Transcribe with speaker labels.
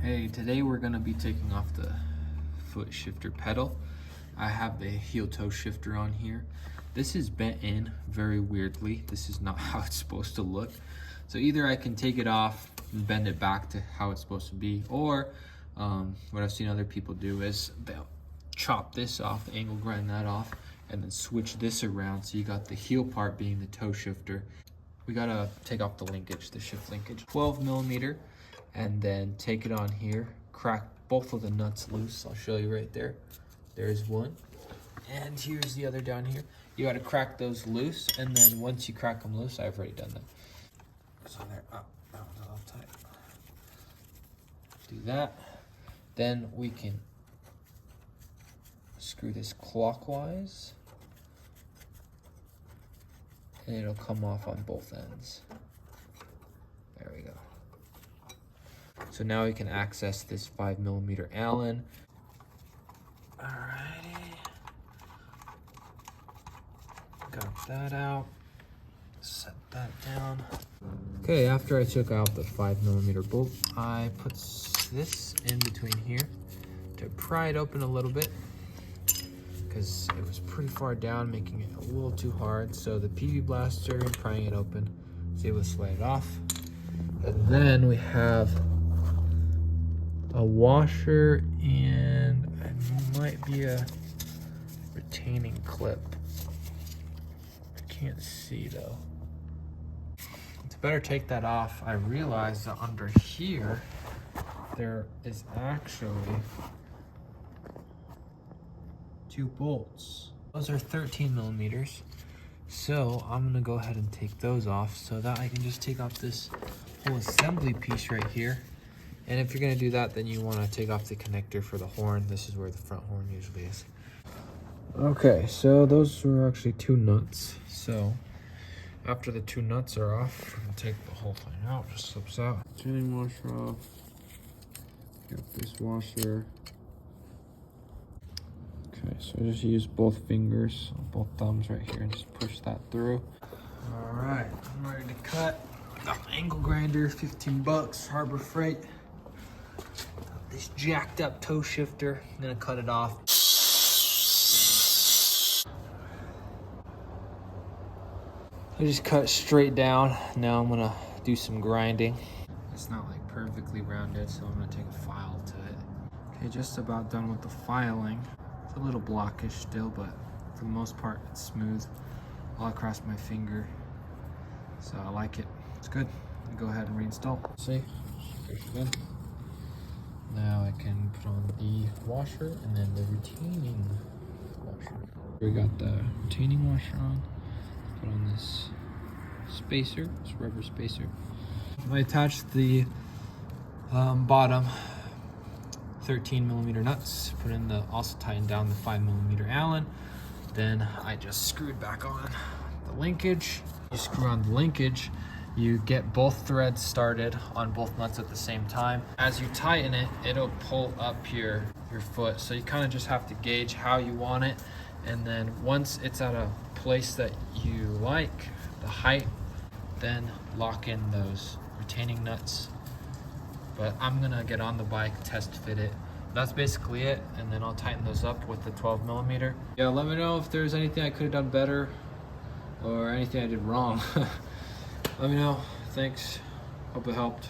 Speaker 1: Hey, today we're gonna be taking off the foot shifter pedal. I have the heel toe shifter on here. This is bent in very weirdly. This is not how it's supposed to look. So either I can take it off and bend it back to how it's supposed to be, or what I've seen other people do is they'll chop this off, angle grind that off, and then switch this around. So you got the heel part being the toe shifter. We gotta take off the linkage, the shift linkage. 12 millimeter. And then take it on here, crack both of the nuts loose. I'll show you right there. There's one. And here's the other down here. You gotta crack those loose, and then once you crack them loose, I've already done that. So they're up, that was all tight. Do that. Then we can screw this clockwise, and it'll come off on both ends. There we go. So now we can access this 5 millimeter Allen. Alrighty. Got that out. Set that down. Okay, after I took out the 5 millimeter bolt, I put this in between here to pry it open a little bit because it was pretty far down, making it a little too hard. So the PV blaster and prying it open, was able to slide it off. And then we have a washer, and it might be a retaining clip. I can't see though. To better take that off, I realized that under here there is actually 2 bolts. Those are 13 millimeters. So I'm gonna go ahead and take those off so that I can just take off this whole assembly piece right here. And if you're gonna do that, then you wanna take off the connector for the horn. This is where the front horn usually is. Okay, so those were actually 2 nuts. So after the 2 nuts are off, we're gonna take the whole thing out, just slips out. Chain washer off. Got this washer. Okay, so just use both fingers, both thumbs right here, and just push that through. All right, I'm ready to cut. Got the angle grinder, 15 bucks, Harbor Freight. This jacked up toe shifter, I'm gonna cut it off. I just cut straight down. Now I'm gonna do some grinding. It's not like perfectly rounded, so I'm gonna take a file to it. Okay, just about done with the filing. It's a little blockish still, but for the most part, it's smooth all across my finger. So I like it. It's good. I'll go ahead and reinstall. See? Push it in. Now I can put on the washer and then the retaining washer. We got the retaining washer on. Put on this spacer, this rubber spacer. I attached the bottom 13 millimeter nuts, put in the, also tightened down the 5 millimeter Allen. Then I just screwed back on the linkage. You screw on the linkage, you get both threads started on both nuts at the same time. As you tighten it, it'll pull up your foot. So you kind of just have to gauge how you want it. And then once it's at a place that you like, the height, then lock in those retaining nuts. But I'm gonna get on the bike, test fit it. That's basically it. And then I'll tighten those up with the 12 millimeter. Yeah, let me know if there's anything I could have done better or anything I did wrong. Let me know. Thanks. Hope it helped.